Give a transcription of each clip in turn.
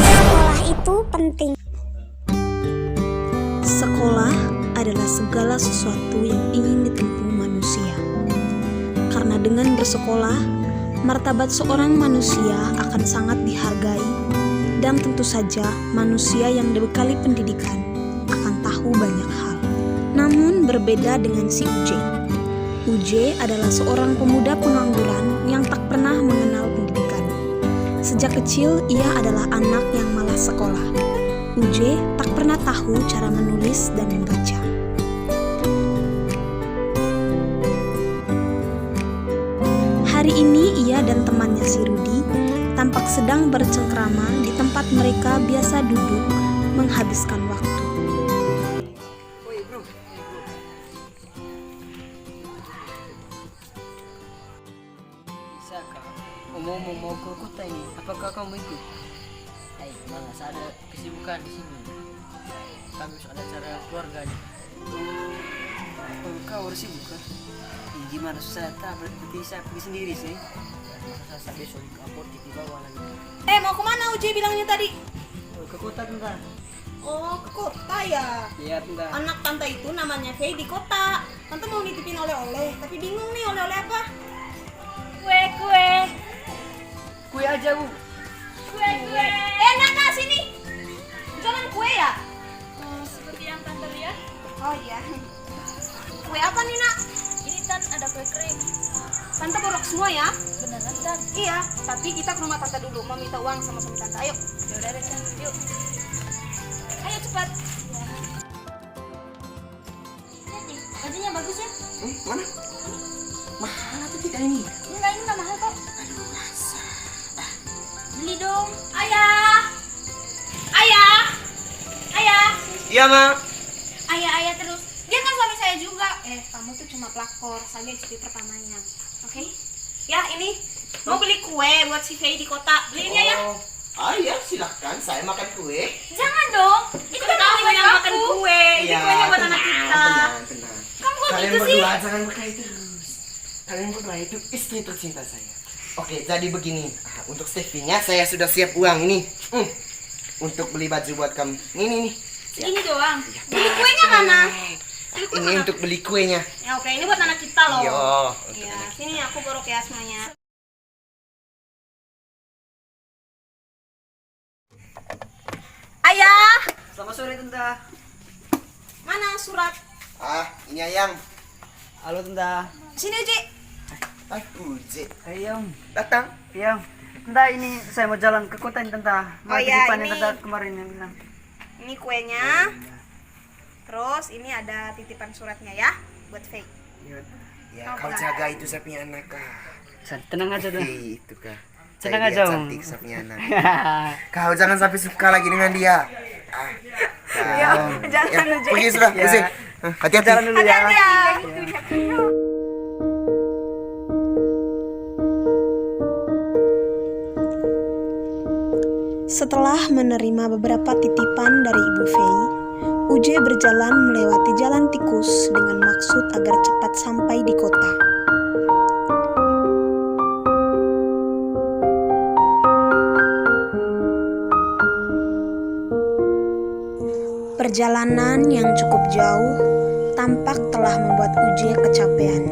Sekolah itu penting. Sekolah adalah segala sesuatu yang ingin ditempuh manusia. Karena dengan bersekolah, martabat seorang manusia akan sangat dihargai, dan tentu saja manusia yang dibekali pendidikan akan tahu banyak hal. Namun berbeda dengan si Uje. Uje adalah seorang pemuda pengangguran yang tak pernah mengenal pendidikan. Sejak kecil ia adalah anak yang malas sekolah. Uje tak pernah tahu cara menulis dan membaca. Hari ini ia dan temannya si Rudi tampak sedang bercengkrama di tempat mereka biasa duduk menghabiskan waktu. Bisa kak, mau ke kota ini, apakah kamu ikut? Hai, malas ada kesibukan di sini. Kami harus ada acara keluarga nih. Oh, kau harus sibuk kah? Gimana susah tak bisa pergi sendiri sih? Masa sampai besok ke apotek di bawah lagi. Mau kemana Uje bilangnya tadi? Oh, ke kota tentang? Oh, ke kota ya. Iya tentang. Anak tante itu namanya Faye di kota. Tante mau nitipin oleh-oleh, tapi bingung nih oleh-oleh apa? Kue. Kue aja bu. Kue. Naka sini. Jangan kue ya? Seperti yang tante lihat, Oh iya. Kue apa nih nak? ini Tan ada kue kering. Tante borok semua ya? Beneran Tan? Iya, tapi kita ke rumah tante dulu mau minta uang sama suami tante. Ayo. Yaudah deh Tan, yuk. Ayo cepat. Lihat nih, bajunya bagus ya? Mana? Mahal atau tidak ini? Enggak, ini nggak mahal kok. Beli dong. Ayah. Iya mak. Ayah terus. Dia kan suami saya juga. Kamu tuh cuma pelakor, saya istri pertamanya. Oke? Ya, ini mau beli kue buat si Faye di kota. Beliinnya ya. Iya, silahkan. Saya makan kue. Jangan dong. Itu kan kamu yang makan kue. Ini kuenya buat anak kita. Tenang. Kamu kok Kalian gitu sih? berdua jangan berkelahi terus. Kalian berdua itu istri tercinta saya. Oke, jadi begini. Untuk Stevinya saya sudah siap uang ini. Untuk beli baju buat kamu. Nih. Segini doang. Beli kuenya mana? Beli kue Ini mana? untuk beli kuenya. Ya oke, ini buat anak kita loh. Iya. Iya, sini aku borok ya semuanya. Ayah, Selamat sore tenta. mana surat? Ini ayam. Halo tenta. Sini Uji. Uje. Ayam. Datang. Iya. Tenta ini saya mau jalan ke kota ini tenta. Oh iya, ini. Tenta kemarin yang bilang. Ini kuenya. Terus ini ada titipan suratnya ya buat Faye. Ya, kau jaga itu saya punya anak kah. Tenang aja dong. Itu kah. Tenang Saya aja, lihat Om. cantik saya punya anak. Kau jangan sampai suka lagi dengan dia. Jangan Uji. Pergi sudah, Ya. pergi. Hati-hati. Jalan dulu ya. Hati-hati ya. Setelah menerima beberapa titipan dari Ibu Faye, Uje berjalan melewati jalan tikus dengan maksud agar cepat sampai di kota. Perjalanan yang cukup jauh tampak telah membuat Uje kecapean.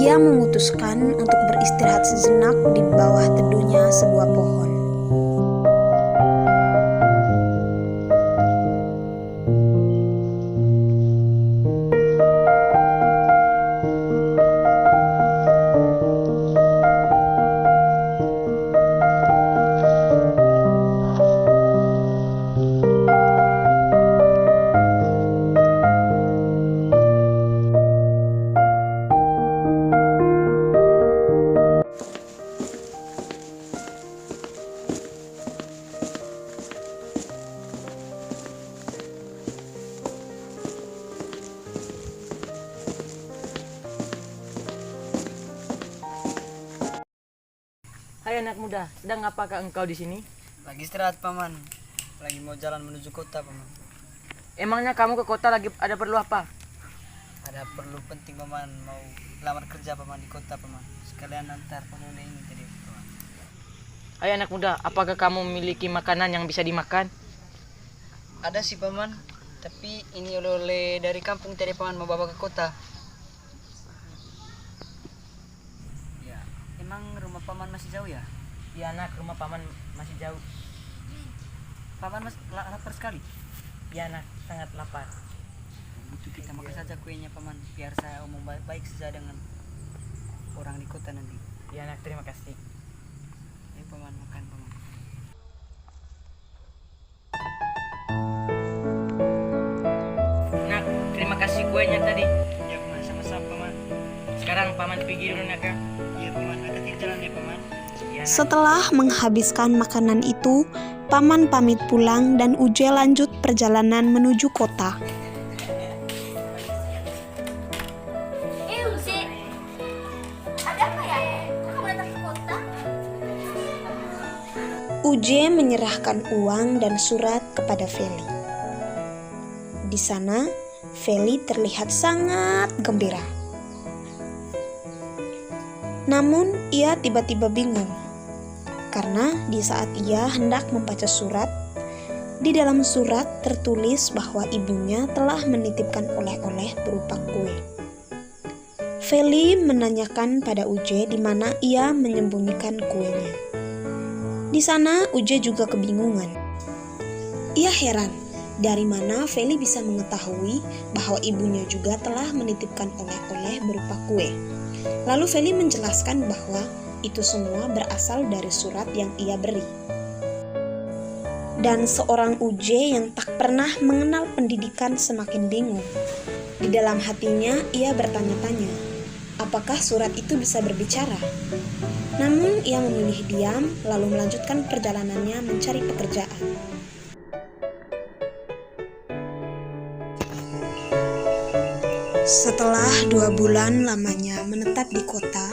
Ia memutuskan untuk beristirahat sejenak di bawah teduhnya sebuah pohon. Hai anak muda, sedang apakah engkau di sini? Lagi istirahat paman. Lagi mau jalan menuju kota paman. Emangnya kamu ke kota lagi ada perlu apa? Ada perlu penting paman, mau lamar kerja paman di kota paman. Sekalian antar oleh ini tadi paman. Hai anak muda, apakah kamu memiliki makanan yang bisa dimakan? Ada sih paman, tapi ini oleh-oleh dari kampung tadi paman mau bawa ke kota. Ya, emang rumah paman masih jauh ya? Ya anak, rumah paman masih jauh. Paman lapar sekali. Ya anak, sangat lapar. Itu kita makan saja kuenya paman, biar saya omong baik-baik saja dengan orang di kota nanti. Ya anak, terima kasih. Ayo paman, makan paman. Nak, terima kasih kuenya tadi. Ya paman, sama-sama paman. Sekarang paman pergi dulu nak ya. Iya paman, hati-hati jalan ya paman. Ya, nak. Setelah menghabiskan makanan itu, Paman pamit pulang dan Uje lanjut perjalanan menuju kota. Uje, ada apa ya? Kok kamu datang ke kota? Uje menyerahkan uang dan surat kepada Feli. Di sana, Feli terlihat sangat gembira. Namun, ia tiba-tiba bingung. Karena di saat ia hendak membaca surat, di dalam surat tertulis bahwa ibunya telah menitipkan oleh-oleh berupa kue. Feli menanyakan pada Uje di mana ia menyembunyikan kuenya. Di sana Uje juga kebingungan. Ia heran dari mana Feli bisa mengetahui bahwa ibunya juga telah menitipkan oleh-oleh berupa kue. Lalu Feli menjelaskan bahwa itu semua berasal dari surat yang ia beri. Dan seorang Uje yang tak pernah mengenal pendidikan semakin bingung. Di dalam hatinya ia bertanya-tanya, apakah surat itu bisa berbicara? Namun ia memilih diam lalu melanjutkan perjalanannya mencari pekerjaan. Setelah 2 bulan lamanya menetap di kota,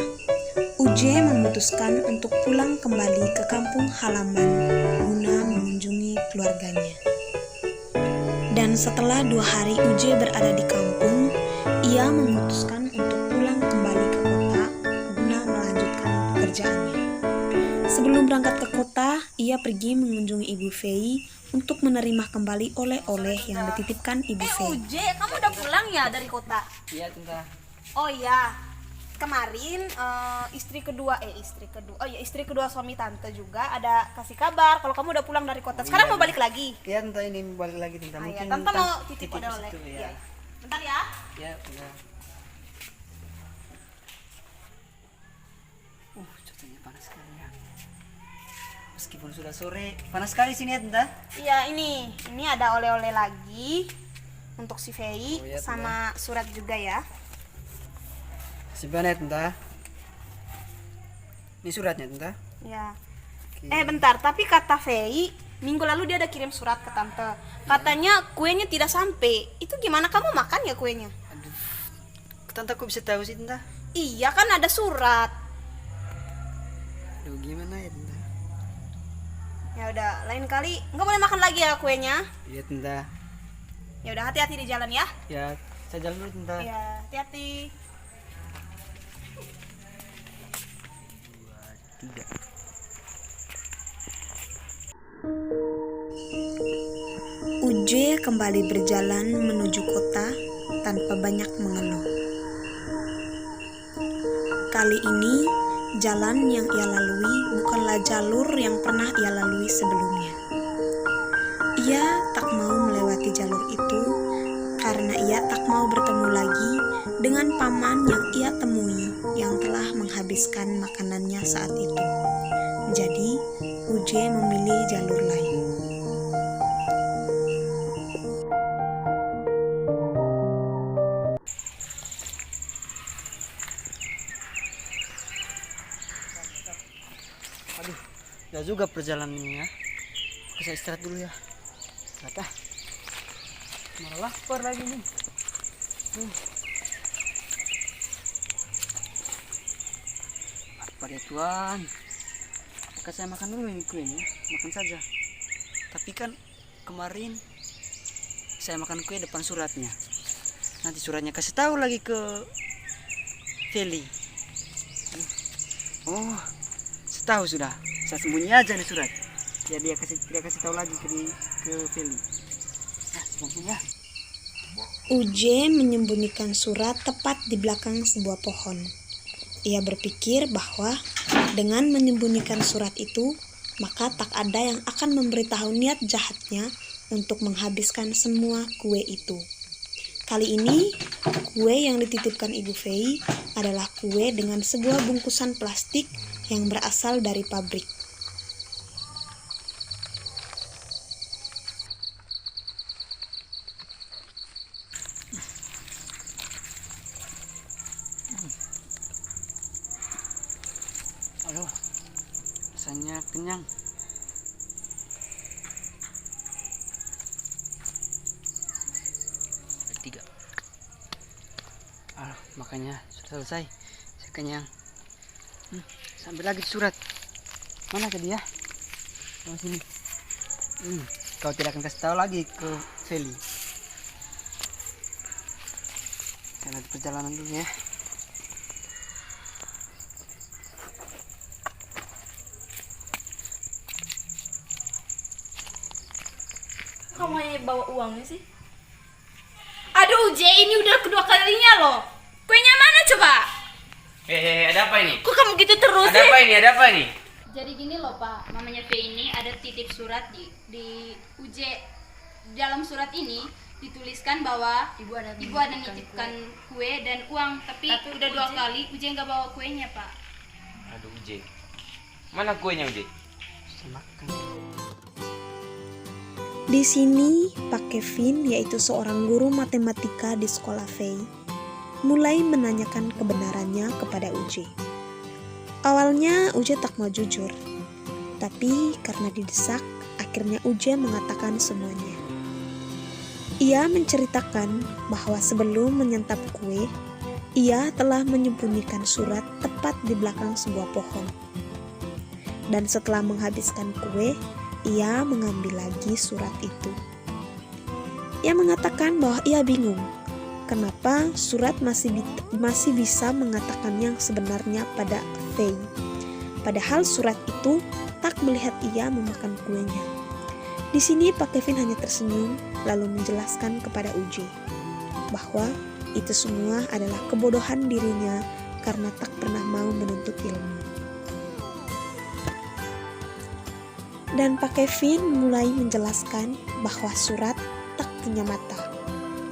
Uje memutuskan untuk pulang kembali ke kampung halaman guna mengunjungi keluarganya. Dan setelah 2 hari Uje berada di kampung, ia memutuskan untuk pulang kembali ke kota guna melanjutkan pekerjaannya. Sebelum berangkat ke kota, ia pergi mengunjungi Ibu Fei untuk menerima kembali oleh-oleh yang dititipkan Ibu Fei. Uje, kamu udah pulang ya dari kota? Iya tante. Oh iya, kemarin istri kedua suami tante juga ada kasih kabar kalau kamu udah pulang dari kota. Sekarang mau balik lagi. Iya tante, ini balik lagi tante. Ah, ya, Mungkin tante mau titip titip oleh-oleh. situ, Iya. ya. Bentar ya. Ya tante. Cuacanya panas sekali ya. Meskipun sudah sore, panas sekali sini ya tante. Iya, ini ada oleh-oleh lagi untuk si Fei Oh, iya, sama surat juga ya. Simpan ya tante. Ini suratnya tante. Ya. Oke. Bentar, tapi kata Fei minggu lalu dia ada kirim surat ke tante. Katanya kuenya tidak sampai. Itu gimana kamu makan ya kuenya? Aduh, tante kok bisa tahu sih tante? Iya kan ada surat. Aduh gimana ya tante? Ya udah, lain kali nggak boleh makan lagi ya kuenya. Iya tante. Ya udah, hati-hati di jalan ya. Ya saya jalan dulu tante. Ya, hati-hati. 2, 3. Uje kembali berjalan menuju kota tanpa banyak mengeluh. Kali ini, jalan yang ia lalui bukanlah jalur yang pernah ia lalui sebelumnya. Ia tak mau melewati jalur itu karena ia tak mau bertemu lagi dengan paman yang ia temui yang telah menghabiskan makanannya saat itu. Jadi, Uje memilih jalur lain. Aduh, udah juga perjalanan ini ya. Saya istirahat dulu ya. Kata, malah lapar lagi nih. Lapar ya Tuhan. Apakah saya makan dulu ini kuenya? Makan saja. Tapi kan kemarin saya makan kue depan suratnya. Nanti suratnya kasih tahu lagi ke Feli. Oh, setahu sudah. Saya sembunyi aja nih surat. Ya dia tidak kasih tahu lagi ke Feli. Nah, sini ya. Uje menyembunyikan surat tepat di belakang sebuah pohon. Ia berpikir bahwa dengan menyembunyikan surat itu, maka tak ada yang akan memberitahu niat jahatnya untuk menghabiskan semua kue itu. Kali ini, kue yang dititipkan Ibu Fei adalah kue dengan sebuah bungkusan plastik yang berasal dari pabrik. Aduh, rasanya kenyang. Tiga. Makanya sudah selesai. Saya kenyang. Sambil lagi surat. Mana ke dia? Oh, sini. Kau tidak akan kasih tahu lagi ke Feli. Saya lagi perjalanan dulu ya. Kamu hanya bawa uangnya sih? Aduh, J, ini udah kedua kalinya loh. Kuenya mana coba? Ada apa ini? Kok kamu gitu terus Ada sih? apa ini? Ada apa ini? Jadi gini loh Pak, mamanya V ini ada titip surat di UJ. Dalam surat ini dituliskan bahwa ibu ada nitipkan kue dan uang, tapi udah 2 kali UJ nggak bawa kuenya Pak. Aduh, Uje. Mana kuenya, Uje? Di sini, Pak Kevin, yaitu seorang guru matematika di sekolah Fei, mulai menanyakan kebenarannya kepada Uje. Awalnya Uje tak mau jujur, tapi karena didesak, akhirnya Uje mengatakan semuanya. Ia menceritakan bahwa sebelum menyantap kue, ia telah menyembunyikan surat tepat di belakang sebuah pohon. Dan setelah menghabiskan kue, ia mengambil lagi surat itu. Ia mengatakan bahwa ia bingung kenapa surat masih bisa mengatakan yang sebenarnya pada Fei. Padahal surat itu tak melihat ia memakan kuenya. Di sini Pak Kevin hanya tersenyum lalu menjelaskan kepada Uje bahwa itu semua adalah kebodohan dirinya karena tak pernah mau menuntut ilmu. Dan Pak Kevin mulai menjelaskan bahwa surat tak punya mata.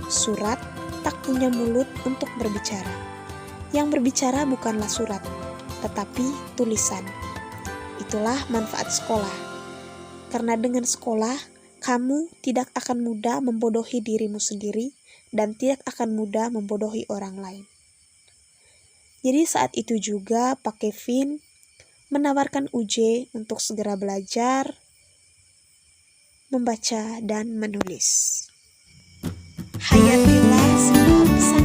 Surat tak punya mulut untuk berbicara. Yang berbicara bukanlah surat, tetapi tulisan. Itulah manfaat sekolah. Karena dengan sekolah, kamu tidak akan mudah membodohi dirimu sendiri dan tidak akan mudah membodohi orang lain. Jadi saat itu juga Pak Kevin menawarkan Uje untuk segera belajar membaca dan menulis. Hayatilah semua pesan